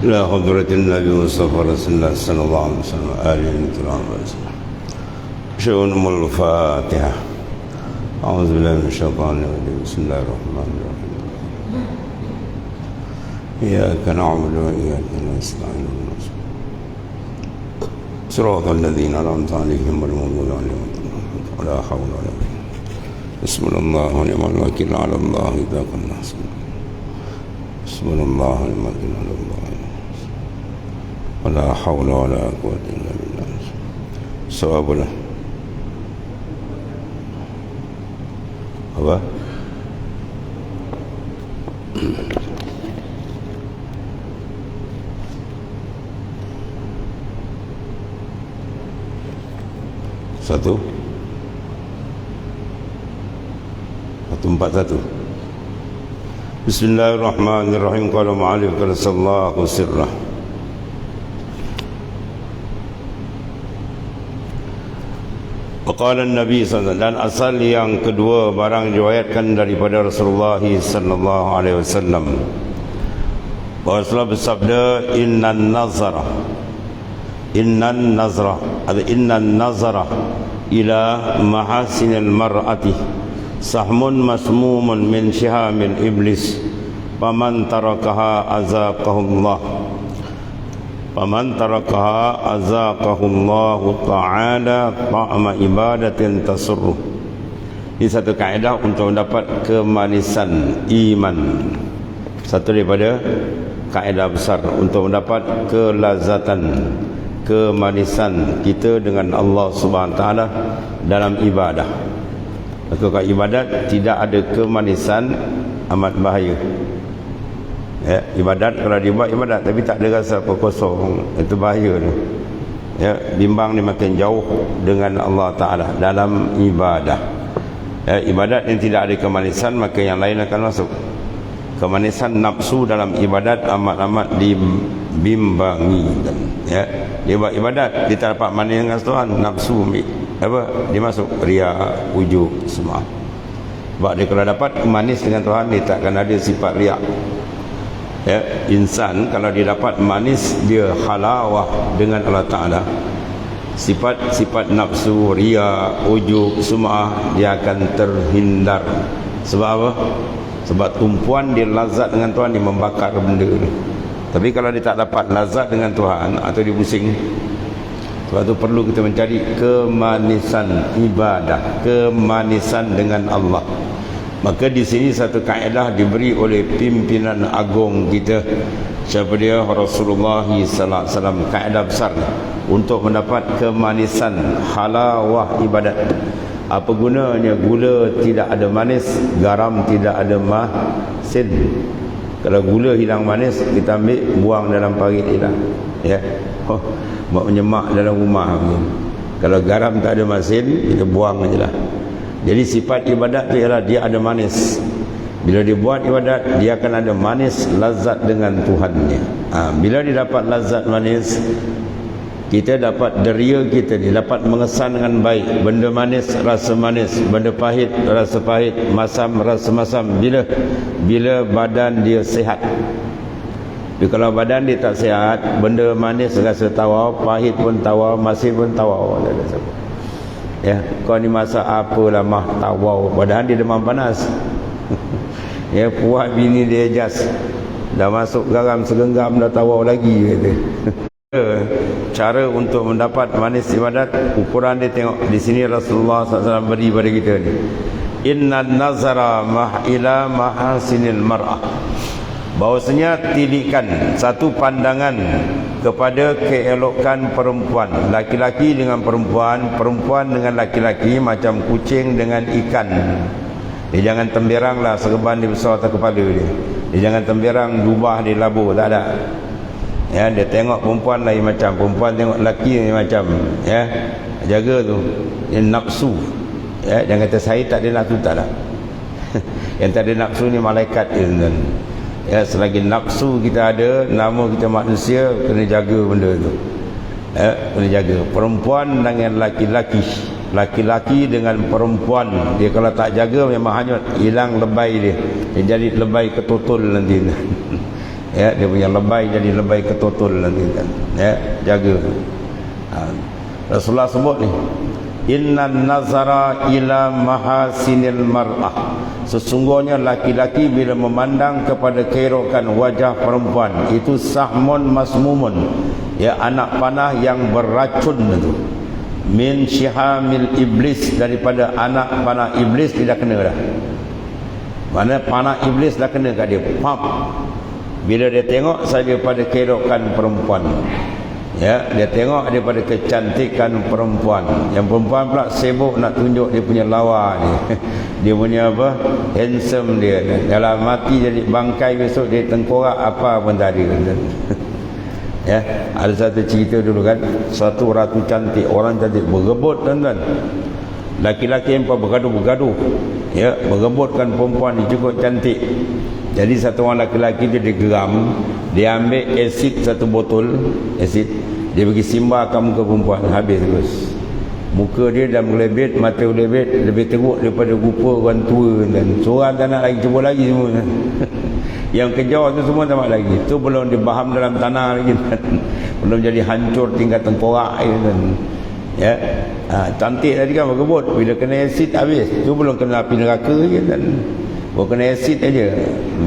إلى حضرة النبي مصطفى رسول الله صلى الله عليه وسلم آله وسلم. شؤون الفاتحة. أعوذ بالله من الشيطان الرجيم. بسم الله الرحمن الرحيم. إياك نعبد وإياك نستعين. صراط الذين أنعمت عليهم غير المغضوب عليهم ولا حول ولا قوة. حسبنا الله ونعم الوكيل على الله إذا كنا حسبنا. حسبنا الله ونعم الوكيل على الله ولا حول ولا قوة إلا بالله. ثواب له. apa? Satu 141. Bismillahirrahmanirrahim. Qala ma'alif qala sallallahu sirrah. Qala Nabi sallallahu alaihi wasallam, dan asal yang kedua barang diriwayatkan daripada Rasulullah sallallahu alaihi wasallam bahawa Rasulullah bersabda, innan nazara ila mahasinil mar'ati sahmun masmumun min syihamil iblis faman tarakaha azaqahullahu ta'ala ta'ama ibadatin tasurruh. Ini satu kaedah untuk mendapat kemanisan iman. Satu daripada kaedah besar untuk mendapat kelazatan, kemanisan kita dengan Allah Subhanahu Taala dalam ibadah. Maka kalau ibadat tidak ada kemanisan, amat bahaya. Ya, ibadat kalau dibuat ibadat tapi tak ada rasa kosong, itu bahaya tu. Ya, bimbang ni makin jauh dengan Allah Taala dalam ibadah. Ya, ibadat yang tidak ada kemanisan maka yang lain akan masuk. Kemanisan nafsu dalam ibadat amat-amat dibimbangi. Ya, dia buat ibadat dia tak dapat manis dengan Tuhan, nafsu apa? Dia masuk riya, ujub semua. Sebab dia kalau dapat manis dengan Tuhan dia takkan ada sifat riya. Ya, insan kalau dia dapat manis, dia halawah dengan Allah Ta'ala, sifat-sifat nafsu, riya, ujub semua dia akan terhindar. Sebab apa? Sebab tumpuan dia lazat dengan Tuhan, dia membakar benda ni. Tapi kalau dia tak dapat lazat dengan Tuhan atau dia pusing, sebab tu perlu kita mencari kemanisan ibadah, kemanisan dengan Allah. Maka di sini satu kaedah diberi oleh pimpinan agung kita, siapa dia? Rasulullah sallallahu alaihi wasallam. Kaedah besar untuk mendapat kemanisan halawah ibadat. Apa gunanya gula tidak ada manis, garam tidak ada masin? Kalau gula hilang manis, kita ambil buang dalam parit hilang. Ya. Buat menyemak dalam rumah. Kalau garam tak ada masin, kita buang ajalah. Jadi sifat ibadat tu ialah dia ada manis. Bila dia buat ibadat, dia akan ada manis, lazat dengan Tuhannya. Bila dia dapat lazat manis, kita dapat deria kita, dia dapat mengesan dengan baik. Benda manis, rasa manis. Benda pahit, rasa pahit. Masam, rasa masam. Bila badan dia sihat. Jadi kalau badan dia tak sihat, benda manis rasa tawar, pahit pun tawar, masin pun tawar. Ya, kau ni masak apalah mah tawau, padahal dia demam panas. Ya, puak bini dia jas, dah masuk garam segenggam dah tawau lagi kata. Cara untuk mendapat manis ibadat, ukuran dia tengok di sini Rasulullah SAW beri pada kita ni. Innan nazara ila mahasinil mar'ah. Bahawasanya tilikan, satu pandangan kepada keelokan perempuan, laki-laki dengan perempuan, perempuan dengan laki-laki, macam kucing dengan ikan. Dia jangan temberanglah serban di besar atas kepala dia. Dia jangan temberang dubah di labur, tak ada. Ya, dia tengok perempuan lain macam, perempuan tengok lelaki lain macam. Ya, jaga tu. Dia nafsu. Ya, jangan kata saya tak ada nafsu, tak ada. Yang tak ada nafsu ni malaikat dia, tuan. Ya, selagi nafsu kita ada, nama kita manusia, kena jaga benda tu. Ya, kena jaga. Perempuan dengan laki-laki, laki-laki dengan perempuan, dia kalau tak jaga memang hanyut, hilang lebay dia. Dia jadi lebay ketutul nanti. Ya, dia punya lebay jadi lebay ketutul nanti kan. Ya, jaga. Rasulullah sebut ni, innan nazara ila mahasinil mar'ah, sesungguhnya laki-laki bila memandang kepada keerokan wajah perempuan itu sahmun masmumun, ya, anak panah yang beracun itu, min syihamil iblis, daripada anak panah iblis. Tidak kena dah, mana panah iblis dah kena kat dia, pap, bila dia tengok saja pada keerokan perempuan. Ya, dia tengok daripada kecantikan perempuan. Yang perempuan pula sibuk nak tunjuk dia punya lawa ni. Dia punya apa? Handsome dia. Dalam mati jadi bangkai, besok dia tengkorak apa pun tak ada. Ya, ada satu cerita dulu kan, satu ratu cantik, orang cantik berebut tuan-tuan. Laki-laki yang bergaduh-bergaduh, ya, berebutkan perempuan ni cukup cantik. Jadi satu orang laki-laki dia digeram, dia ambil asid satu botol asid, dia bagi simbarkan muka perempuan, habis terus. Muka dia dah melebet, mata melebet, lebih teruk daripada rupa orang tua dan seorang tak nak lagi, cuba lagi semua. Yang kejar tu semua tak nak lagi. Tu belum dibaham dalam tanah lagi. Belum jadi hancur tinggal tengkorak kan. Ya. Cantik tadi kan berebut, bila kena asid habis. Tu belum kena api neraka je kan. Baru kena asid aja,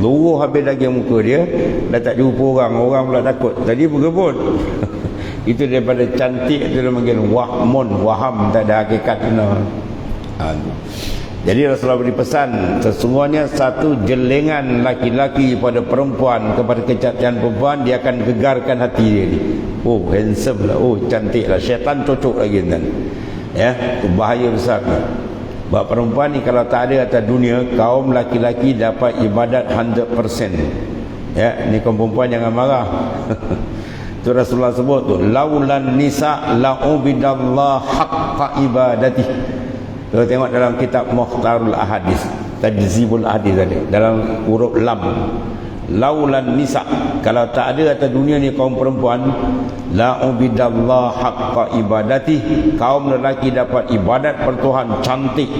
luruh habis daging muka dia, dah tak jumpa orang pula takut. Tadi berebut. Itu daripada cantik itu dia panggil wahmun, waham, tak ada hakikat benar. Jadi Rasulullah beri pesan, sesungguhnya satu jelengan laki-laki pada perempuan, kepada kecantikan perempuan, dia akan gegarkan hati dia ni. Oh, handsome lah, oh cantik lah, syaitan cocok lagi kan. Ya, itu bahaya besar kan. Sebab perempuan ni kalau tak ada atas dunia, kaum laki-laki dapat ibadat 100%. Ya, ni kaum perempuan jangan marah. Tu Rasulullah sebut tu, laulan nisa la'ubidallah haqqa ibadati. Kalau tengok dalam kitab Mukhtarul Ahadis, Tajzibul Ahadis tadi, dalam huruf lam, laulan nisa, kalau tak ada atas dunia ni kaum perempuan, la'ubidallah haqqa ibadati, kaum lelaki dapat ibadat per Tuhan cantik.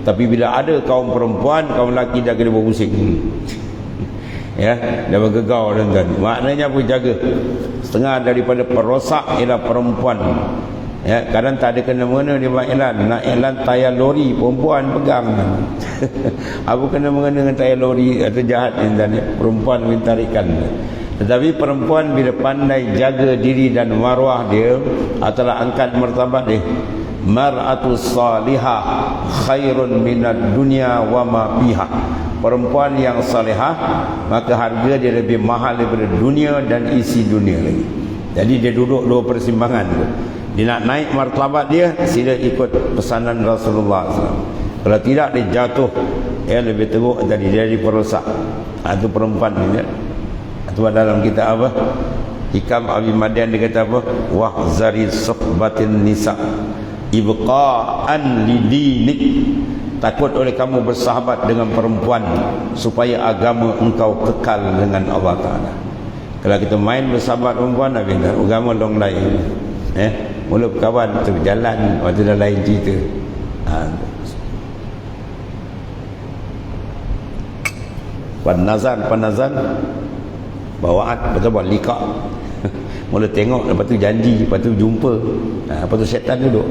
Tapi bila ada kaum perempuan, kaum lelaki dah kena berpusing. Ya, dah bergegau tuan-tuan. Maknanya apa? Jaga. Setengah daripada perosak ialah perempuan. Ya, kadang tak ada kena-mengena dia buat iklan, nak iklan tayar lori, perempuan pegang. Apa kena-mengena dengan tayar lori atau jahat ni, perempuan mentarikan. Tetapi perempuan bila pandai jaga diri dan maruah dia, adalah angkat martabat dia. Mar'atus salihah khairun minad dunya wa ma fiha. Perempuan yang salihah, maka harga dia lebih mahal daripada dunia dan isi dunia lagi. Jadi dia duduk dua persimpangan tu. Dia nak naik martabat dia, sila ikut pesanan Rasulullah SAW. Kalau tidak, dia jatuh. Ya, lebih teruk tadi, dia jadi perosak. Itu perempuan ni. Itu dalam kitab apa? Hikam Abi Madian dia kata apa? Wahzari suhbatin nisa ibqa'an lidinik. Takut oleh kamu bersahabat dengan perempuan supaya agama engkau kekal dengan Allah Ta'ala. Kalau kita main bersahabat perempuan, agama long lain. Mula berkawan tu jalan, waktu dah lain cerita. Panazan bawaan, betul buat liqa. Mula tengok, lepas tu janji, lepas tu jumpa, lepas tu syaitan duduk.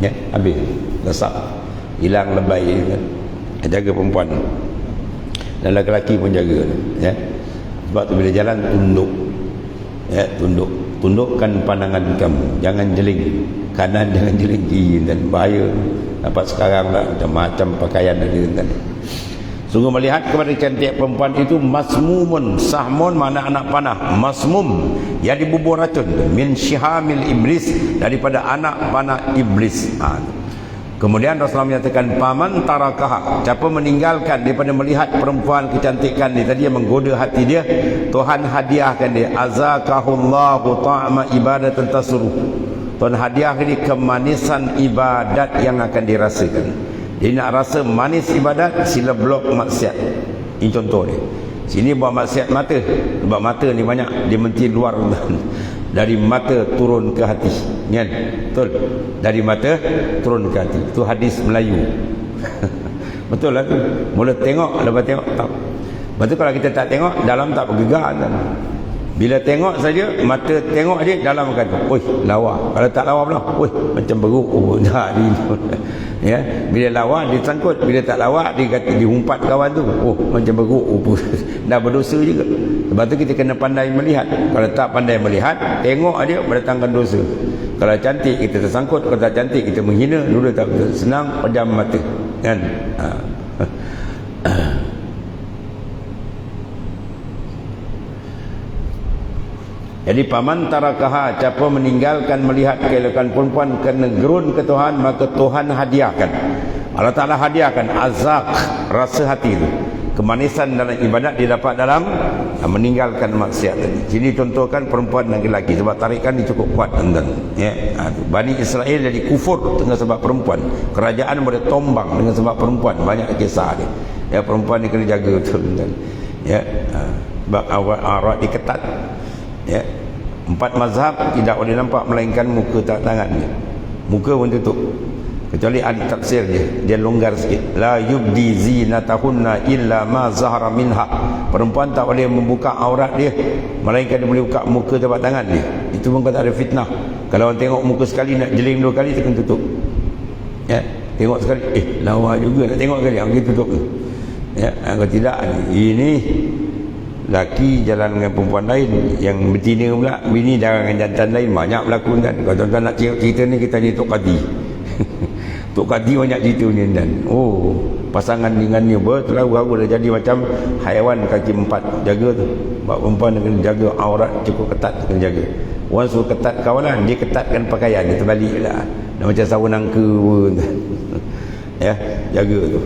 Ya, habis lesak, hilang lebay kan. Jaga perempuan dan lelaki pun jaga. Ya, sebab tu bila jalan tunduk. Ya, tundukkan pandangan kamu, jangan jeling kanan, jangan jeling kiri, dan bahaya. Dapat sekarang lah macam-macam pakaian ada kan. Sungguh melihat kepada cantik perempuan itu masmumun, sahmun mana anak panah, masmum yang dibubur racun, min syihamil iblis, daripada anak panah iblis. Kemudian Rasulullah menyatakan, paman tarakaha, siapa meninggalkan daripada melihat perempuan kecantikan ni tadi yang menggoda hati dia, Tuhan hadiahkan dia azakahullahu ta'ama ibadatan tasruh. Tuhan hadiahkan dia kemanisan ibadat yang akan dirasakan. Dia nak rasa manis ibadat, sila blok maksiat. Ini contoh dia. Sini buat maksiat mata, sebab mata ni banyak dia menti luar. Dari mata turun ke hati, kan? Betul? Dari mata turun ke hati. Itu hadis Melayu. Betul lah tu. Mula tengok, lepas tengok tak. Lepas tu kalau kita tak tengok, dalam tak bergegar kan? Bila tengok saja, mata tengok dia dalam kata, oi lawa. Kalau tak lawa pula, oi macam beruk. Oh dah ni. Ya, bila lawa dia sangkut, bila tak lawa dia kata diumpat kawan tu. Oh macam beruk. Oh, dah berdosa juga. Sebab tu kita kena pandai melihat. Kalau tak pandai melihat, tengok dia berdatangkan dosa. Kalau cantik kita tersangkut, kalau tak cantik kita menghina, dulu tak betul. Senang pejam mata. Kan? Jadi paman tarakaha, siapa meninggalkan melihat keelekan perempuan kerana gerun ke Tuhan, maka Tuhan hadiahkan. Allah Ta'ala hadiahkan azak, rasa hati itu. Kemanisan dalam ibadat dia dapat dalam meninggalkan maksiat tadi. Sini contohkan perempuan dan lelaki, sebab tarikan ini cukup kuat tuan. Ya, Bani Israel jadi kufur dengan sebab perempuan. Kerajaan boleh tombang dengan sebab perempuan. Banyak kisah dia. Ya, perempuan ni kena jaga betul tuan. Ya, sebab aurat diketat. Ya, 4 mazhab tidak boleh nampak melainkan muka tak tangannya. Muka pun tutup. Kecuali ahli tafsir dia longgar sikit. La yubdi zinatahunna illa ma zahara minha. Perempuan tak boleh membuka aurat dia melainkan dia boleh buka muka tapak tangan dia. Itu pun kata ada fitnah. Kalau orang tengok muka sekali nak jeling 2 kali tekan tutup. Ya, tengok sekali lawa juga nak tengok sekali dia tutup. Ya, kalau tidak ini laki jalan dengan perempuan lain, yang betina pula bini jalan dengan jantan lain, banyak berlaku kan. Kalau tuan-tuan nak cerita ni, kita ni Tok Kadi. Tok Kadi banyak cerita ni kan. Oh, pasangan dengannya berterlalu dah jadi macam haiwan kaki 4 jaga tu. Sebab perempuan kena jaga aurat cukup ketat, kena jaga. Orang suruh ketat kawalan, dia ketatkan pakaian, dia terbalik lah. Dah macam sawan angka pun. Ya, jaga tu.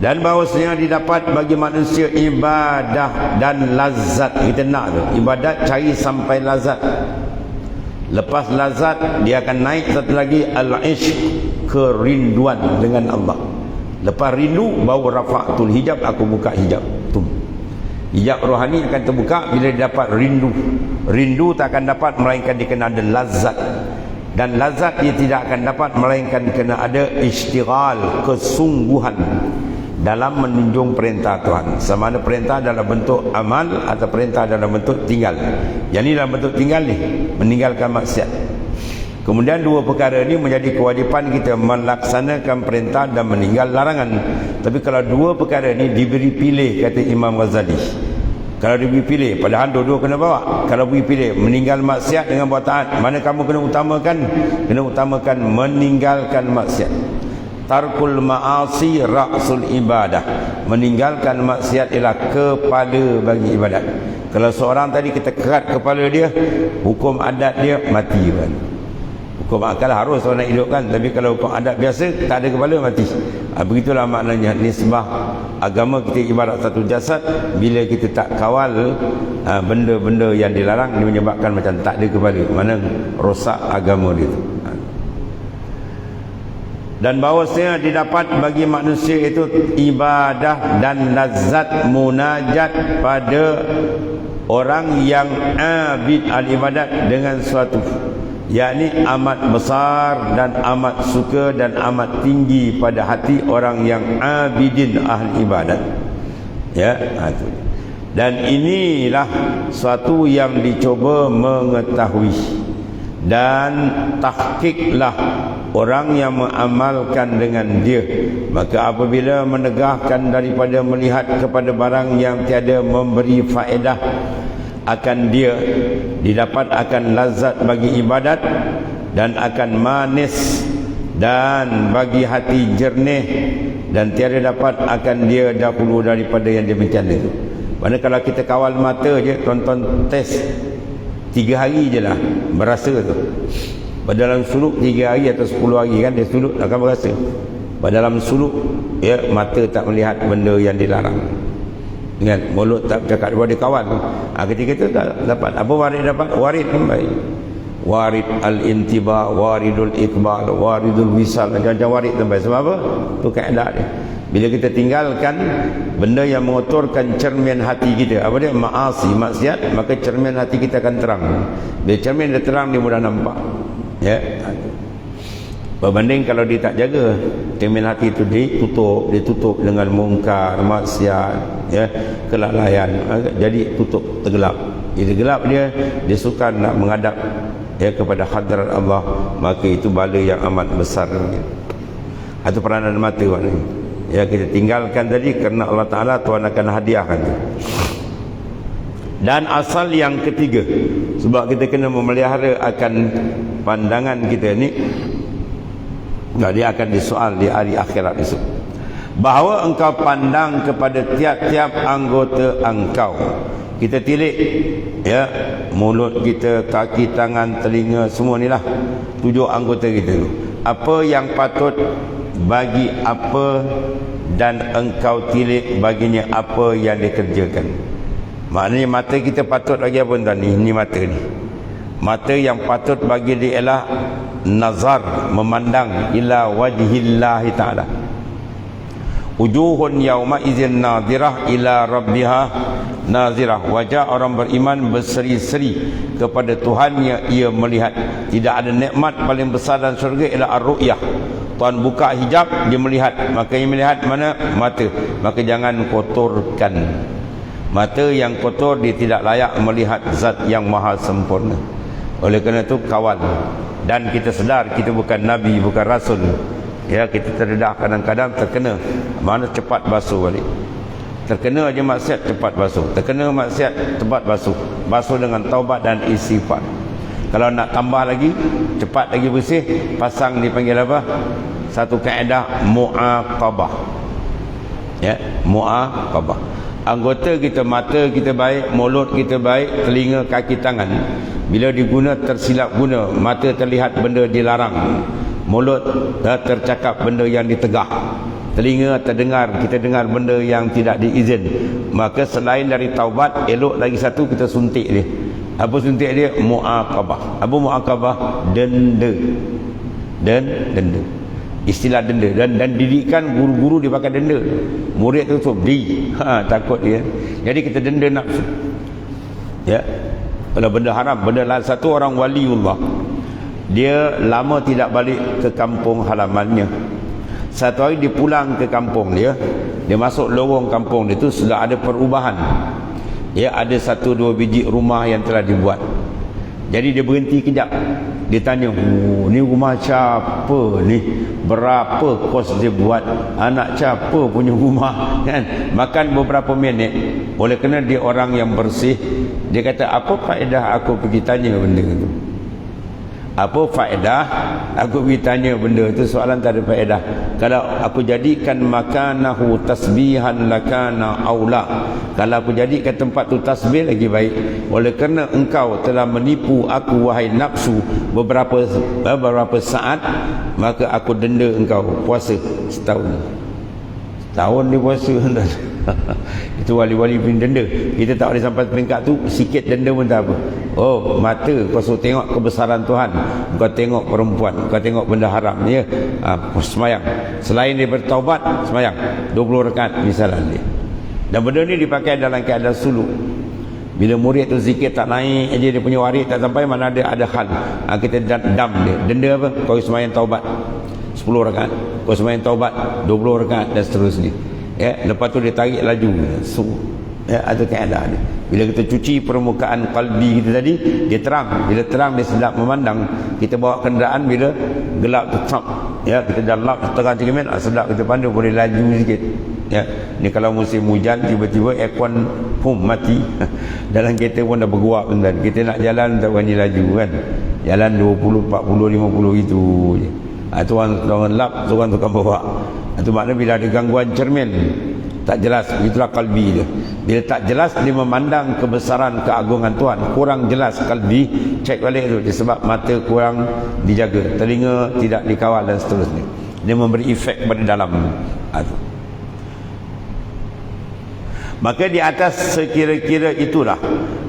Dan bahawasanya didapat bagi manusia ibadah dan lazat. Kita nak tu ibadat cari sampai lazat. Lepas lazat dia akan naik satu lagi al-ishq, kerinduan dengan Allah. Lepas rindu baru rafa'tul hijab, aku buka hijab. Tum. Hijab rohani akan terbuka bila dia dapat rindu. Rindu tak akan dapat melainkan dia kena ada lazat. Dan lazat dia tidak akan dapat melainkan kena ada istighal, kesungguhan dalam menunjung perintah Tuhan. Sama ada perintah dalam bentuk amal atau perintah dalam bentuk tinggal. Yang ini dalam bentuk tinggal ni, meninggalkan maksiat. Kemudian 2 perkara ini menjadi kewajipan kita, melaksanakan perintah dan meninggal larangan. Tapi kalau 2 perkara ini diberi pilih, kata Imam Ghazali, kalau diberi pilih, padahal dua-dua kena bawa. Kalau diberi pilih meninggal maksiat dengan buat taat, mana kamu kena utamakan? Kena utamakan meninggalkan maksiat. Tarkul ma'asi ra'sul ibadah. Meninggalkan maksiat ialah kepala bagi ibadat. Kalau seorang tadi kita kerat kepala dia, hukum adat dia mati kan. Hukum akal harus orang nak hidupkan, tapi kalau hukum adat biasa tak ada kepala mati. Begitulah maknanya nisbah agama kita ibarat satu jasad. Bila kita tak kawal benda-benda yang dilarang, dia menyebabkan macam tak ada kepala. Mana rosak agama dia tu. Dan bahawasanya didapat bagi manusia itu ibadah dan lazat munajat pada orang yang abid al-ibadat dengan suatu, yakni amat besar dan amat suka dan amat tinggi pada hati orang yang abidin ahli ibadat. Ya, itu. Dan inilah suatu yang dicuba mengetahui dan tahqiqlah orang yang mengamalkan dengan dia. Maka apabila menegahkan daripada melihat kepada barang yang tiada memberi faedah akan dia, didapat akan lazat bagi ibadat dan akan manis dan bagi hati jernih, dan tiada dapat akan dia dahulu daripada yang demikian itu. Mana kalau kita kawal mata je, tonton test 3 hari je lah berasa tu. Pada dalam suluk 3 hari atau 10 hari kan dia suluk akan berasa. Pada dalam suluk ya, mata tak melihat benda yang dilarang. Ingat, mulut tak bercakap, dia kawan. Ketika itu tak dapat. Apa warid dapat? Warid pun baik. Warid al-intiba, waridul ikbal, waridul wisal, macam-macam warid tu baik. Sebab apa? Itu kaedah dia. Bila kita tinggalkan benda yang mengotorkan cermin hati kita, apa dia? Ma'asi, maksiat, maka cermin hati kita akan terang. Bila cermin dia terang, dia mudah nampak. Ya. Berbanding kalau dia tak jaga, cermin hati itu ditutup dengan mungkar, maksiat, ya, kelalaian, jadi tutup, tergelap. Dia gelap, dia suka nak menghadap, ya, kepada hadrat Allah, maka itu bala yang amat besar. Atau peranan mata maknanya. Ya, kita tinggalkan tadi kerana Allah Ta'ala, Tuhan akan hadiahkan. Dan asal yang ketiga, sebab kita kena memelihara akan pandangan kita ni, dia akan disoal di hari akhirat itu, bahawa engkau pandang kepada tiap-tiap anggota engkau. Kita tilik, ya, mulut kita, kaki, tangan, telinga, semua ni lah 7 anggota kita tu. Apa yang patut bagi apa, dan engkau tilik baginya apa yang dikerjakan. Maknanya mata kita patut bagi apa tuan ni? Ini mata ni. Mata yang patut bagi dia ialah nazar, memandang ila wajhillahi ta'ala. Wujuhun yawma izin nadirah ila rabbiha nazirah. Wajah orang beriman berseri-seri kepada Tuhannya, ia melihat. Tidak ada nikmat paling besar dalam syurga ialah ar-ru'yah. Tuhan buka hijab, dia melihat. Maka yang melihat mana? Mata. Maka jangan kotorkan. Mata yang kotor, dia tidak layak melihat zat yang maha sempurna. Oleh kerana itu kawal. Dan kita sedar kita bukan Nabi, bukan Rasul. Ya, kita terdedah kadang-kadang terkena. Mana cepat basuh balik. Terkena aja maksiat, cepat basuh. Terkena maksiat, cepat basuh. Basuh dengan taubat dan istighfar. Kalau nak tambah lagi, cepat lagi bersih, pasang dipanggil apa? Satu kaedah mu'aqabah. Ya, mu'aqabah. Anggota kita, mata kita baik, mulut kita baik, telinga, kaki, tangan. Bila diguna tersilap guna, mata terlihat benda dilarang, mulut tercakap benda yang ditegah, telinga terdengar, kita dengar benda yang tidak diizin. Maka selain dari taubat, elok lagi satu, kita suntik dia. Apa suntik dia? Mu'aqabah. Apa mu'aqabah? Denda. Denda. Istilah denda. Dan didikan guru-guru dia pakai denda. Murid tu takut dia. Jadi kita denda nafsu. Ya. Kalau benda haram, benda lain. Satu orang waliullah, dia lama tidak balik ke kampung halamannya. Satu hari dia pulang ke kampung dia masuk lorong kampung dia tu, sudah ada perubahan. Ya, ada 1-2 biji rumah yang telah dibuat. Jadi dia berhenti kejap. Dia tanya, ni rumah siapa ni? Berapa kos dia buat? Anak siapa punya rumah? Kan? Makan beberapa minit. Oleh kerana dia orang yang bersih, dia kata, apa faedah aku pergi tanya benda tu? Apa faedah aku pergi tanya benda tu? Soalan tak ada faedah. Kalau aku jadikan makanahu tasbihan lakana aula. Kalau aku jadikan tempat tu tasbih, lagi baik. Oleh kerana engkau telah menipu aku wahai nafsu beberapa saat, maka aku denda engkau puasa setahun. Setahun dia puasa. Itu wali-wali punya denda. Kita tak boleh sampai peringkat tu, sikit denda pun tak apa. Oh, mata kau suruh tengok kebesaran Tuhan, kau tengok perempuan, kau tengok benda haram, ya, semayang. Selain dia bertaubat, semayang 20 rakaat misalnya dia. Dan benda ni dipakai dalam keadaan suluk. Bila murid tu zikir tak naik aja, dia punya waris tak sampai, mana ada hal, kita dam dia. Denda apa? Kau semayang taubat 10 rakaat, kau semayang taubat 20 rakaat, dan seterusnya. Ya, lepas tu dia tarik laju. Ya, ada keadaan dia. Bila kita cuci permukaan kalbi kita tadi, dia terang. Bila terang, dia sedap memandang. Kita bawa kenderaan, bila gelap tu cap, ya, kita dah lap setengah 3 minit, sedap kita pandu, boleh laju sikit. Ya, ni kalau musim hujan, tiba-tiba aircon mati. Dalam kereta pun dah berguap tuan. Kita nak jalan tak berani laju kan. Jalan 20, 40, 50 itu je. Tu orang lap, tu orang tukang bawa. Itu maknanya bila ada gangguan cermin, tak jelas, itulah kalbi dia. Bila tak jelas, dia memandang kebesaran keagungan Tuhan. Kurang jelas kalbi, cek balik tu. Sebab mata kurang dijaga, telinga tidak dikawal dan seterusnya. Dia memberi efek pada dalam. Maka di atas sekira-kira itulah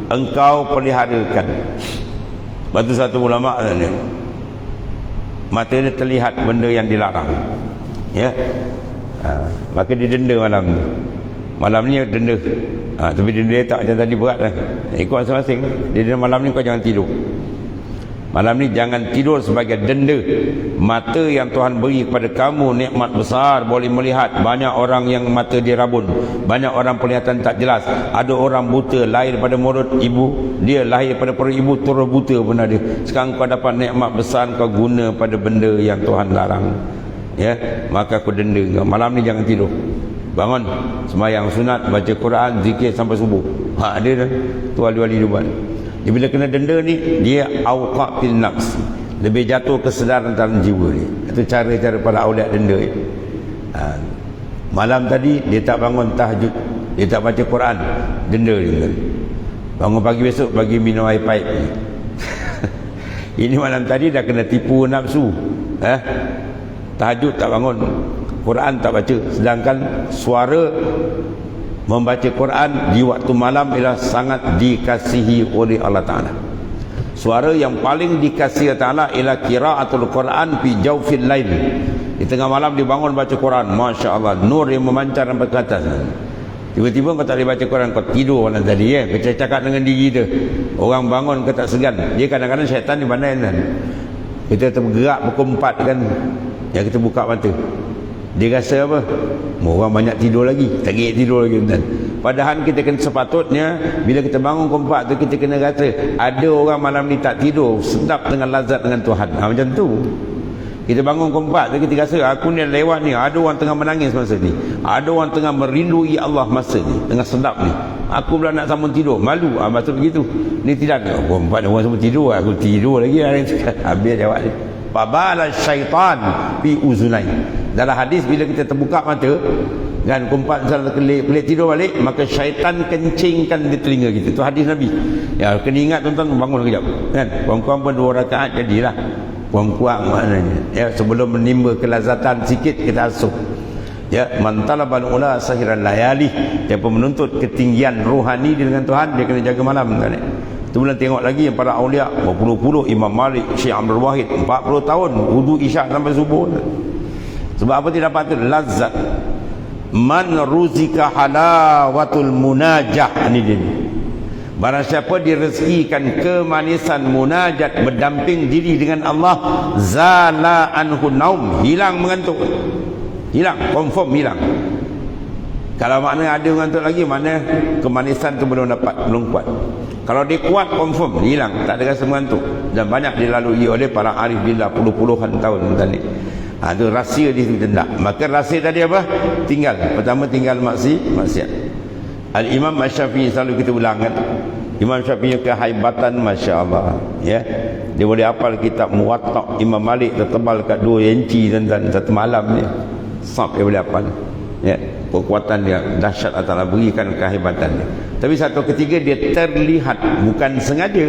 engkau peliharakan. Batu satu ulama tadi, mata dia terlihat benda yang dilarang. Ya, maka dia denda malam ni. Malam ni denda. Tapi denda tak macam tadi berat lah. Ikut masing-masing. Dia denda malam ni kau jangan tidur. Malam ni jangan tidur sebagai denda. Mata yang Tuhan beri kepada kamu nikmat besar, boleh melihat. Banyak orang yang mata dia rabun, banyak orang penglihatan tak jelas. Ada orang buta lahir pada mulut ibu, dia lahir pada perut ibu terus buta pun ada. Sekarang kau dapat nikmat besar, kau guna pada benda yang Tuhan larang, ya, maka aku denda kau. Malam ni jangan tidur, bangun sembahyang sunat, baca Quran, zikir sampai subuh. Ada dah tu wali-wali dia buat. Dia bila kena denda ni, dia awqa' fil nafs, lebih jatuh kesedaran dalam jiwa dia. Itu cara-cara para auliya denda. Malam tadi dia tak bangun tahajud, dia tak baca Quran, denda dia. Bangun pagi besok bagi minum air paip. Ini malam tadi dah kena tipu nafsu. Tahajud tak bangun, Quran tak baca. Sedangkan suara membaca Quran di waktu malam ialah sangat dikasihi oleh Allah Ta'ala. Suara yang paling dikasihi Allah Ta'ala ialah qiraatul Quran fi jawfil lail. Di tengah malam dia bangun baca Quran, Masya Allah, nur yang memancar sampai ke atas. Tiba-tiba kau tak boleh baca Quran, kau tidur malam tadi, kau cakap dengan diri kita. Orang bangun kau tak segan. Dia kadang-kadang syaitan ni pandai kan. Kita tergerak pukul 4 kan, ya, kita buka mata, dia rasa apa? Orang banyak tidur lagi, tak kira tidur lagi, tuan. Padahal kita kena sepatutnya bila kita bangun kompak tu, kita kena rasa ada orang malam ni tak tidur, sedap dengan lazat dengan Tuhan. Macam tu. Kita bangun kompak tu, kita rasa aku ni lewat ni, ada orang tengah menangis masa ni, ada orang tengah merindui Allah masa ni, tengah sedap ni. Aku pula nak sambung tidur, malu. Maksud begitu. Ni tidak, kompak orang semua tidur, aku tidur lagi. Habis jawab dia. Fabala syaitan fi uzunai. Dalam hadis, bila kita terbuka mata dan kumpat misalnya kelip tidur balik, maka syaitan kencingkan di telinga kita. Itu hadis Nabi. Ya, kena ingat tuan-tuan, bangun kejap kan. Kurang-kurang pun 2 rakaat jadilah. Kurang-kurang maknanya. Ya, sebelum menimba kelazatan sikit kita asuh. Ya, man talabal ula sahiran layali. Siapa menuntut ketinggian rohani dengan Tuhan, dia kena jaga malam kan. Itu boleh tengok lagi yang para awliya berpuluh-puluh, Imam Malik, Syekh Abdul Wahid 40 tahun wudu isyak sampai subuh. Sebab apa tidak patut? Lazat. Man ruzika halawatul munajah. Ini dia. Barang siapa direzekikan kemanisan munajat, berdamping diri dengan Allah, zala anhu naum, hilang mengantuk. Hilang, confirm hilang. Kalau makna ada mengantuk lagi, mana kemanisan tu belum dapat, belum kuat. Kalau dia kuat, confirm hilang, tak ada rasa mengantuk. Dan banyak dilalui oleh para arif billah puluh-puluhan tahun tadi. Itu rahsia di situ tidak. Maka rahsia tadi apa? Tinggal. Pertama, tinggal maksiat. Al-Imam Asy-Syafi'i selalu kita ulang kan. Imam Syafi'i kehaibatan, Masya Allah, ya. Dia boleh hafal kitab Muwatta' Imam Malik tertebal kat 2 inci dan satu malam ni. Sab dia boleh hafal. Ya, kekuatan dia dahsyat, Allah berikan kehebatan dia. Tapi satu ketiga dia terlihat, bukan sengaja,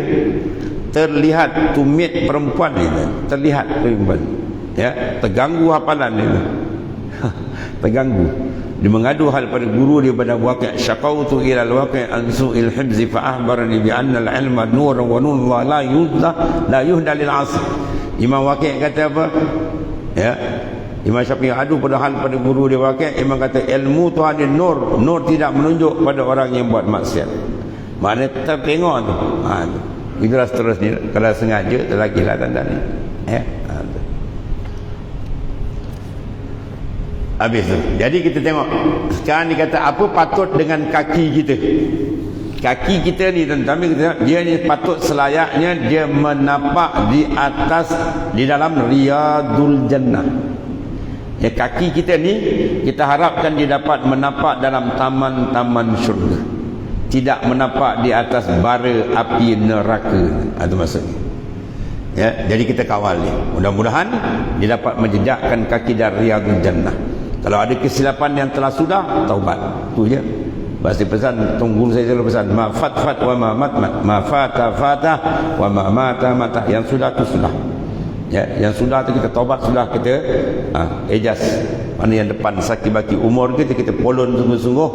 terlihat tumit perempuan ni, terlihat perempuan, ya, terganggu hafalan dia. Terganggu. Dia mengadu hal pada guru dia pada waqi', syaqautu ila al-waqi' an su'il hibzi fa ahbarani bi anna al-ilma nurun wa nurullah la yuhda lil 'asr. Imam Waqi' kata apa? Ya, Imam Syafi'i adu pada hal pada guru dia Waqi', Imam kata ilmu tu ada nur, nur tidak menunjuk pada orang yang buat maksiat. Maknanya tertengok tu. Itulah seterusnya. Kalau sengaja terlagilah tanda ni. Ya. Habis tu. Jadi kita tengok sekarang dia kata apa patut dengan kaki kita. Kaki kita ni tentang dia ni patut selayaknya dia menapak di atas, di dalam riyadul jannah. Ya, kaki kita ni kita harapkan dia dapat menapak dalam taman-taman syurga, tidak menapak di atas bara api neraka. Itu maksudnya. Ya, jadi kita kawal dia. Mudah-mudahan dia dapat menjejakkan kaki dari riyadul jannah. Kalau ada kesilapan yang telah sudah, taubat. Itu je. Pasti pesan, tunggu saya selalu pesan, ma fat wa ma mat, ma fata wa ma mata. Yang sudah itu sudah. Ya, yang sudah itu kita taubat, sudah kita ejas. Mana yang depan sakit baki umur kita polon sungguh-sungguh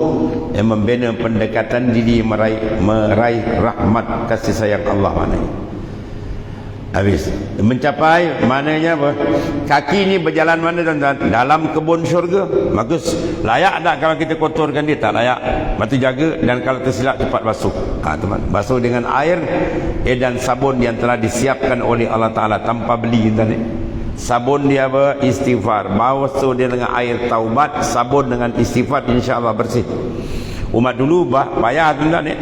yang membina pendekatan diri meraih rahmat kasih sayang Allah mana. Habis mencapai, maknanya apa? Kaki ni berjalan mana tuan-tuan? Dalam kebun syurga. Maka layak tak kalau kita kotorkan dia? Tak layak. Maka jaga, dan kalau tersilap cepat basuh. Teman, basuh dengan air dan sabun yang telah disiapkan oleh Allah Ta'ala tanpa beli. Sabun dia apa? Istighfar. Basuh dia dengan air taubat, sabun dengan istighfar, insya-Allah bersih. Umat dulu payah tuan-tuan.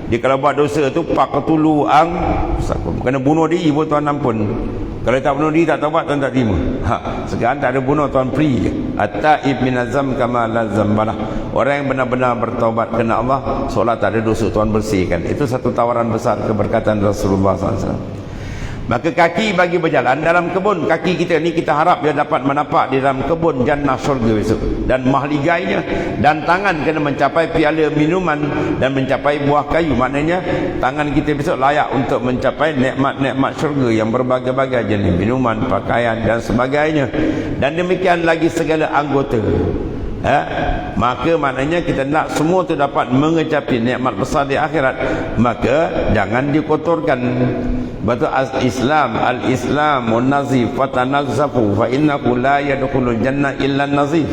Dia kalau buat dosa tu paqtulu ang kena bunuh diri pun tuan ampun. Kalau tak bunuh diri tak taubat tuan tak terima. Sekarang tak ada bunuh tuan, free je. At-taib min azam kama la zambalah. Orang yang benar-benar bertaubat kerana Allah, seolah tak ada dosa, tuan bersihkan. Itu satu tawaran besar keberkatan Rasulullah SAW. Maka kaki bagi berjalan dalam kebun. Kaki kita ni kita harap dia dapat menapak di dalam kebun jannah syurga besok, dan mahligainya. Dan tangan kena mencapai piala minuman dan mencapai buah kayu. Maknanya tangan kita besok layak untuk mencapai nikmat-nikmat syurga yang berbagai-bagai jenis minuman, pakaian dan sebagainya. Dan demikian lagi segala anggota. Maka maknanya kita nak semua tu dapat mengecapi nikmat besar di akhirat. Maka jangan dikotorkan. Betul, al-Islam nazif fatanazzafu fa innahu la yadkhulul jannah illa nazif.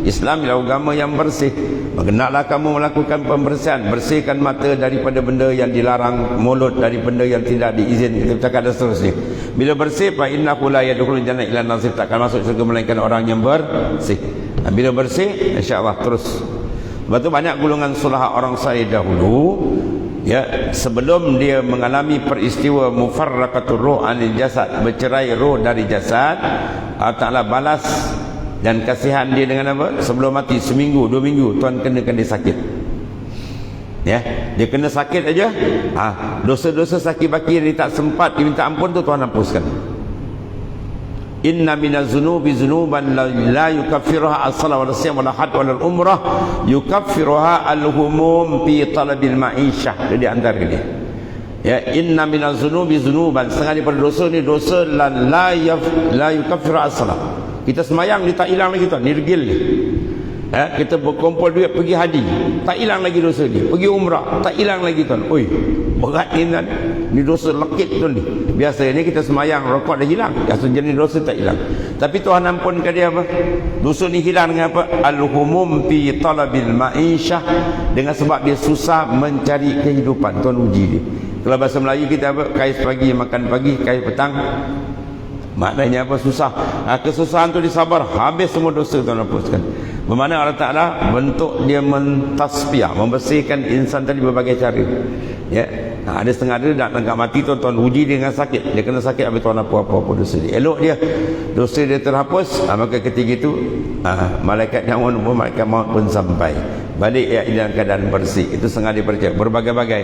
Islam ialah agama yang bersih. Maka naklah kamu melakukan pembersihan. Bersihkan mata daripada benda yang dilarang, mulut dari benda yang tidak diizinkan, kita cakap dan seterusnya. Bila bersih, fa innahu la yadkhulul jannah illa nazif, takkan masuk syurga melainkan orang yang bersih. Bila bersih, insya-Allah terus. Sebab tu banyak golongan sulah orang saleh dahulu, sebelum dia mengalami peristiwa mufarraqatur ruh anil jasad, bercerai roh dari jasad, Allah Ta'ala balas dan kasihan dia dengan apa? Sebelum mati seminggu, 2 minggu, tuan kenakan dia sakit. Dia kena sakit aja. Dosa-dosa sakit baki dia tak sempat diminta ampun tu tuan hapuskan. Inna minaz zunubi zunuban la yukaffiruha as-salat wal siyam wal hajj wal umrah yukaffiruha al-humum fi talabil ma'isyah. Jadi antara dia. Inna minaz zunubi zunuban, setengah daripada dosa ni dosa la yukaffiruha as-salat. Kita semayang dia tak hilang lagi tuan, nirgil ni. Kita berkumpul duit pergi haji, tak hilang lagi dosa dia. Pergi umrah, tak hilang lagi tuan. Oi, berat ni tuan. Ni dosa lekit tuan ni. Biasanya kita semayang rokok dah hilang, jenis dosa tak hilang. Tapi Tuhan ampunkan dia apa? Dosa ni hilang dengan apa? Al-humum fi talabil ma'isyah, dengan sebab dia susah mencari kehidupan. Tuan uji dia. Kalau bahasa Melayu kita apa? Kais pagi makan pagi, kais petang maknanya apa? Susah. Kesusahan tu disabar, habis semua dosa tuan hapuskan. Bermakna Allah Ta'ala bentuk dia mentasbih, membersihkan insan tadi berbagai cara. Ada setengah dia nak tengah mati tuan uji dia dengan sakit. Dia kena sakit habis tuan apa-apa dosa dia. Elok dia, dosa dia terhapus, maka ketika itu malaikat nyawa pun, malaikat maut pun sampai. Balik dalam keadaan bersih. Itu setengah dia percaya. Berbagai-bagai.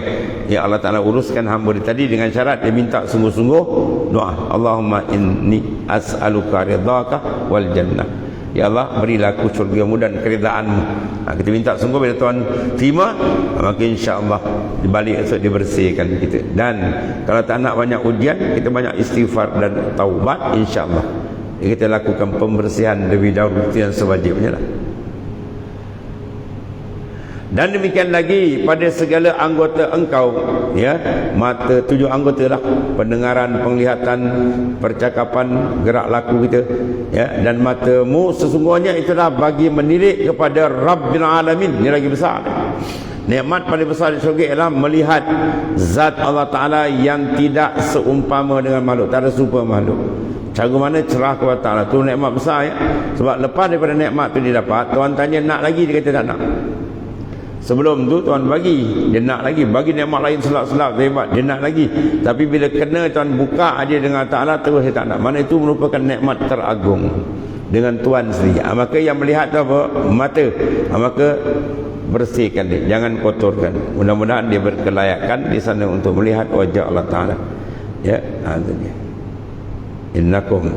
Allah Ta'ala uruskan hamba dia tadi dengan syarat dia minta sungguh-sungguh doa. Allahumma inni as'aluka ridhaka wal jannah. Ya Allah, berilah aku syurga-Mu dan keridaan-Mu. Kita minta sungguh, bila Tuhan terima, maka insya-Allah dibalik esok dibersihkan kita. Dan kalau tak nak banyak ujian, kita banyak istighfar dan taubat, insya-Allah. Kita lakukan pembersihan lebih dahulu, itu yang sewajibnya lah. Dan demikian lagi pada segala anggota engkau, mata 7 anggota lah, pendengaran, penglihatan, percakapan, gerak laku kita, dan matamu sesungguhnya itulah bagi menilik kepada Rabbil Alamin. Ini lagi besar. Nikmat paling besar di syurga ialah melihat zat Allah Ta'ala yang tidak seumpama dengan makhluk, tak ada serupa makhluk. Cara mana cerah kepada Ta'ala, tu nikmat besar Sebab lepas daripada nikmat tu dia dapat, Tuhan tanya nak lagi, dia kata tak nak. Sebelum tu Tuhan bagi, dia nak lagi, bagi nikmat lain selap-selap hebat, dia nak lagi. Tapi bila kena Tuhan buka dia dengan Ta'ala, terus dia tak nak. Mana itu merupakan nikmat teragung dengan Tuhan sendiri. Maka yang melihat tu apa? Mata. Maka bersihkan dia, jangan kotorkan. Mudah-mudahan dia berkelayakan di sana untuk melihat wajah Allah Ta'ala. Itu dia. Innakum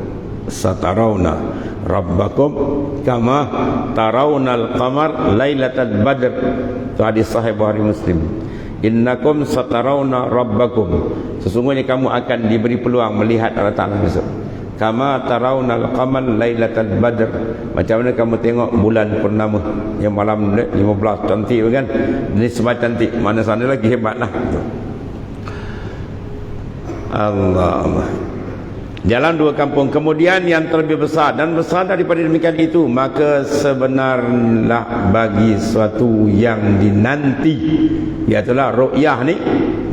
satarawna rabbakum kama tarawnal qamar lailatal badr. Itu hadis sahih Bukhari Muslim. Innakum satarawna rabbakum, sesungguhnya kamu akan diberi peluang melihat Allah Ta'ala besok. Kama tarawnal qamar lailatal badr, macam mana kamu tengok bulan purnama yang malam 15 cantik kan? Ini semua cantik, mana sana lagi hebatlah. Allah Jalan dua kampung. Kemudian yang terlebih besar dan besar daripada demikian itu, maka sebenarlah bagi suatu yang dinanti, iaitulah ru'yah ni,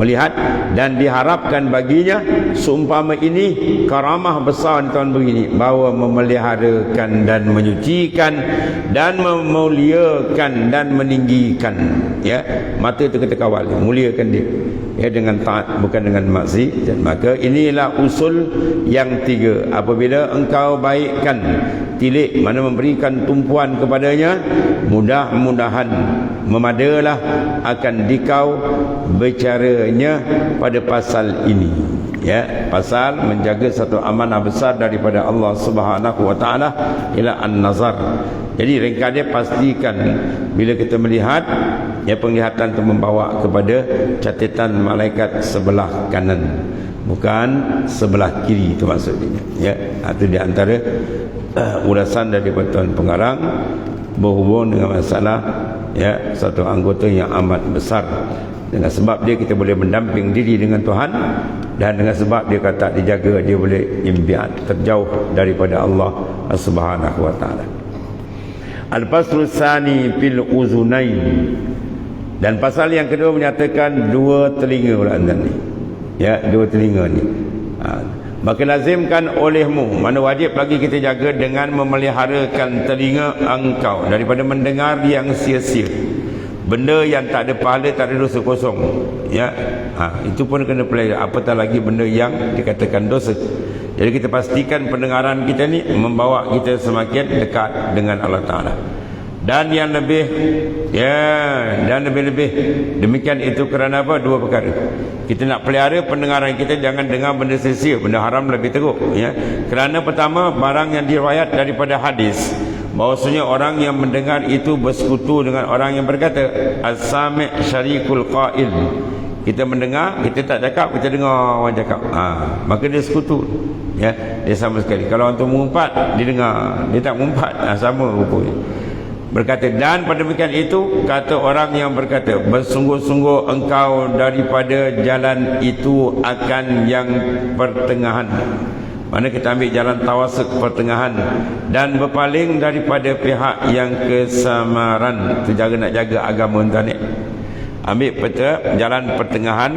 melihat, dan diharapkan baginya seumpama ini karamah besar di tahun begini, bahawa memeliharakan dan menyucikan dan memuliakan dan meninggikan, ya, mata itu kita kawal, muliakan dia, ya, dengan taat bukan dengan maksiat. Dan maka inilah usul yang tiga. Apabila engkau baikkan tilik, mana memberikan tumpuan kepadanya, mudah-mudahan memadalah akan dikau bicaranya pada pasal ini, ya, pasal menjaga satu amanah besar daripada Allah Subhanahu wa taala ialah an-nazar. Jadi ringkas dia, pastikan bila kita melihat, ya, penglihatan itu membawa kepada catatan malaikat sebelah kanan, bukan sebelah kiri, itu maksudnya, ya. Itu di antara ulasan daripada Tuan Pengarang berhubung dengan masalah, ya, satu anggota yang amat besar. Dengan sebab dia kita boleh mendamping diri dengan Tuhan, dan dengan sebab dia kata dijaga, dia boleh imbiat, terjauh daripada Allah Subhanahu wa taala. Al-faslu tsani fil uzunain. Dan pasal yang kedua menyatakan dua telinga pula ni. Ya, dua telinga ni. Maka lazimkan olehmu, mana wajib bagi kita jaga dengan memeliharakan telinga engkau daripada mendengar yang sia-sia, benda yang tak ada pahala, tak ada dosa, kosong, ya. Itu pun kena pelihara, apatah lagi benda yang dikatakan dosa. Jadi kita pastikan pendengaran kita ni membawa kita semakin dekat dengan Allah Ta'ala. Dan yang lebih, ya, dan lebih-lebih demikian itu kerana apa? Dua perkara. Kita nak pelihara pendengaran kita, jangan dengar benda sia-sia, benda haram lebih teruk, ya. Kerana pertama, barang yang diriwayat daripada hadis, bahwasanya orang yang mendengar itu bersekutu dengan orang yang berkata. As-sami' syarikul qail. Kita mendengar, kita tak cakap, kita dengar orang cakap, maka dia sekutu, ya, dia sama sekali. Kalau orang tu mengumpat, dia dengar, dia tak mengumpat, sama rupanya. Berkata, dan pada demikian itu kata orang yang berkata, bersungguh-sungguh engkau daripada jalan itu akan yang pertengahan. Mana kita ambil jalan tawasuk, pertengahan, dan berpaling daripada pihak yang kesamaran. Itu jaga, nak jaga agama ni. Ambil peta jalan pertengahan,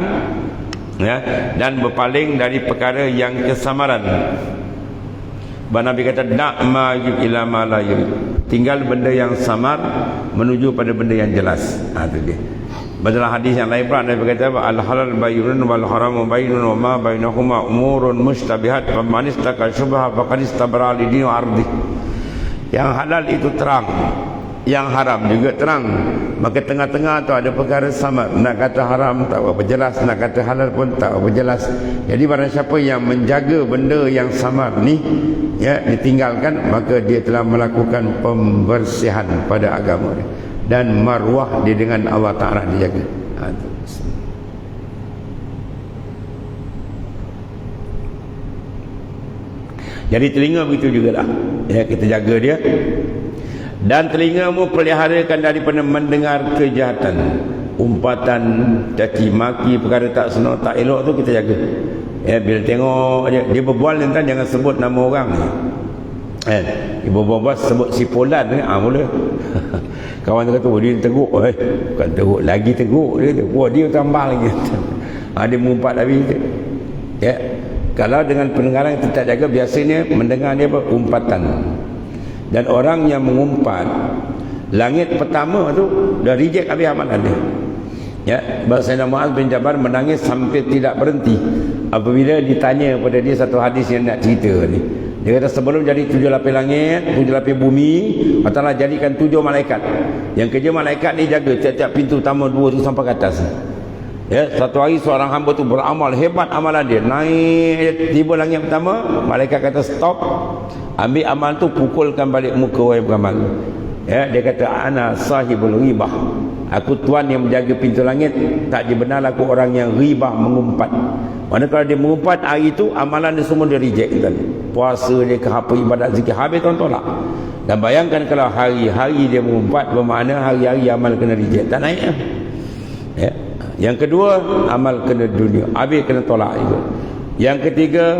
ya, dan berpaling dari perkara yang kesamaran. Nabi kata, dak ma ila ma la yurid. Tinggal benda yang samar menuju pada benda yang jelas. Itu dia. Dalam hadis yang lain pula Nabi kata, al halal bayyinun wal haram bayyinun wa ma bainahuma umurun mustabihat faman istaka syubha faqad istabra li dini wa ardi. Yang halal itu terang, yang haram juga terang. Maka tengah-tengah tu ada perkara samar. Nak kata haram tak apa jelas, nak kata halal pun tak apa jelas. Jadi barang siapa yang menjaga benda yang samar ni, ya, ditinggalkan, maka dia telah melakukan pembersihan pada agama dia, dan maruah dia dengan Allah Ta'ala dijaga. Jadi telinga begitu jugalah, ya, kita jaga dia. Dan telingamu peliharakan daripada mendengar kejahatan, umpatan, caci maki, perkara tak senang, tak elok tu kita jaga. Ya, bila tengok dia berbual tentang, jangan sebut nama orang ni. Dia berbual sebut si Polan ni, mula. Kawan tu kata, dia teruk. Bukan teruk, lagi teruk dia. Dia tambah lagi. Dia mengumpat habis. Ya. Kalau dengan pendengaran kita tak jaga, biasanya mendengar dia berumpatan. Dan orang yang mengumpat, langit pertama tu dah reject habis amalan dia. Ya, Sayyidina Mu'adz bin Jabal menangis sampai tidak berhenti apabila ditanya pada dia satu hadis yang nak cerita ni. Dia kata, sebelum jadi 7 lapis langit, 7 lapis bumi, Allah Ta'ala jadikan 7 malaikat. Yang kerja malaikat ni jaga tiap-tiap pintu utama 2 tu sampai ke atas. Ya, satu hari seorang hamba tu beramal hebat, amalan dia naik, tiba langit pertama, malaikat kata stop, ambil amal tu, pukulkan balik muka orang yang beramal. Ya, dia kata, ana sahibul ghibah, aku tuan yang menjaga pintu langit, tak dibenar aku orang yang ghibah, mengumpat. Mana kalau dia mengumpat, hari itu amalan dia semua dia reject kan. Puasa dia ke apa, ibadat zikir, habis tuan tolak. Dan bayangkan kalau hari-hari dia mengumpat, bermakna hari-hari amal kena reject, tak naik. Ya. Yang kedua, amal kena dunia, habis kena tolak juga. Yang ketiga,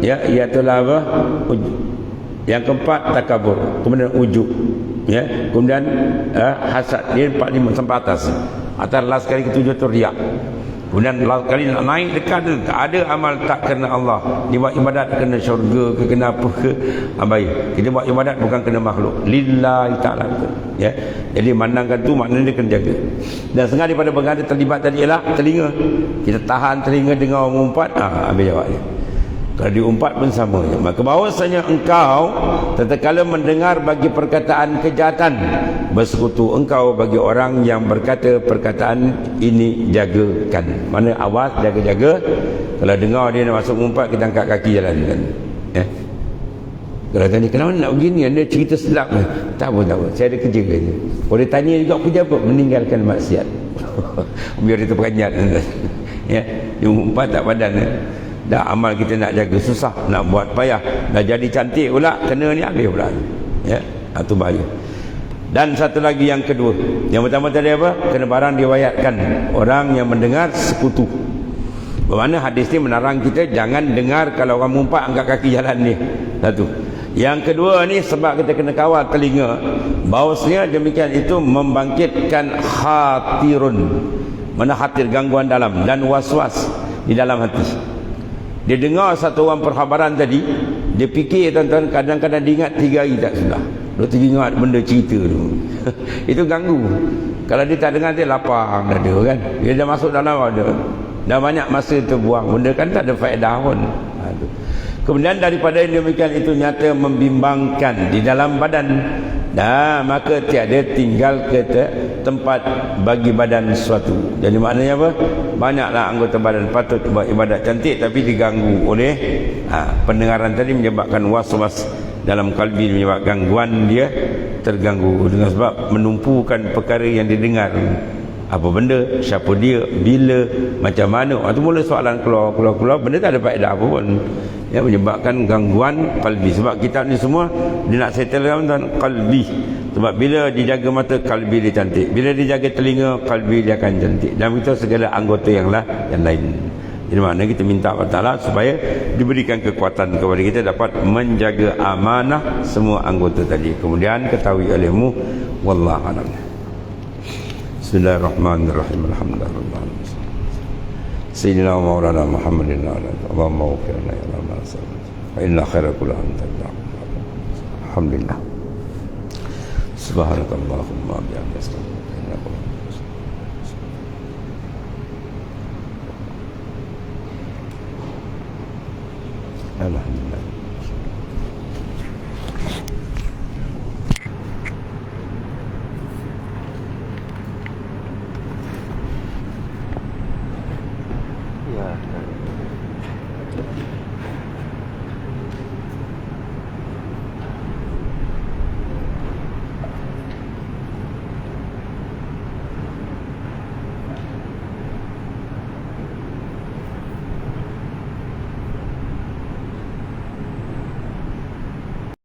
ya, iaitulah apa? Yang keempat, takabur. Kemudian ujub. Ya, kemudian hasad. Dia 4, 5 sampai atas. Atas last kali ketujuh tu riak. Kemudian last kali nak naik dekat tu, tak ada amal tak kena Allah. Dia buat ibadat kena syurga ke, kena apa ke, baik. Kita buat ibadat bukan kena makhluk. Lillahi ta'ala. Ya. Jadi mandangkan tu maknanya dia kena jaga. Dan setengah daripada perkara terlibat tadi ialah telinga. Kita tahan telinga dengan orang umpat, habis jawabnya. Kalau diumpat pun sama. Maka bahawasanya engkau tatkala mendengar bagi perkataan kejahatan, bersekutu engkau bagi orang yang berkata perkataan ini, jagakan. Mana awas, jaga-jaga. Kalau dengar dia nak masuk umpat, kita angkat kaki jalan kan. Kalau tanya kenapa nak begini, anda cerita sedap ke? Tak apa, saya ada kerja je. Kalau dia tanya juga kerja apa, meninggalkan maksiat. Biar dia terperanjat. Ya, dia umpat tak padan. Dah amal kita nak jaga susah, nak buat payah, dah jadi cantik pula kena ni habis pula. Ya, itu bahaya. Dan satu lagi yang kedua, yang pertama tadi apa? Kena barang diriwayatkan orang yang mendengar sekutu. Bermakna hadis ni melarang kita jangan dengar kalau orang mumpat angkat kaki jalan ni. Satu. Yang kedua ni sebab kita kena kawal telinga, bahawasanya demikian itu membangkitkan khatirun, mana khatir, gangguan dalam dan was-was di dalam hati. Dia dengar satu orang perkhabaran tadi, dia fikir tuan-tuan, kadang-kadang dia ingat 3 hari tak sudah. Dia teringat benda cerita tu. Itu ganggu. Kalau dia tak dengar, dia lapang dah ada kan. Dia dah masuk dalam ada. Dah banyak masa terbuang. Benda kan tak ada faedah pun. Kemudian daripada yang demikian itu nyata membimbangkan di dalam badan. Dah maka tiada tinggal ke tempat bagi badan sesuatu. Jadi maknanya apa? Banyaklah anggota badan patut buat ibadat cantik tapi diganggu oleh pendengaran tadi, menyebabkan was-was dalam kalbi, menyebabkan gangguan dia terganggu dengan sebab menumpukan perkara yang didengar. Apa benda, siapa dia, bila, macam mana. Itu mula soalan keluar, benda tak ada faedah apa pun. Ya, menyebabkan gangguan kalbi. Sebab kitab ni semua dia nak settle dalam kalbi. Sebab bila dijaga mata, kalbi dia cantik. Bila dijaga telinga, kalbi dia akan cantik. Dan itu segala anggota yang lain. Jadi maknanya kita minta Allah Ta'ala supaya diberikan kekuatan kepada kita dapat menjaga amanah semua anggota tadi. Kemudian ketahui olehmu, wallahu a'lam. Bismillahirrahmanirrahim. Alhamdulillah. Sayyidina Maulana Muhammadin Allahumma wafirna ya Allah wa inna khaira kulli anta. Alhamdulillah. Subhanakallahumma bihamdika. Alhamdulillah.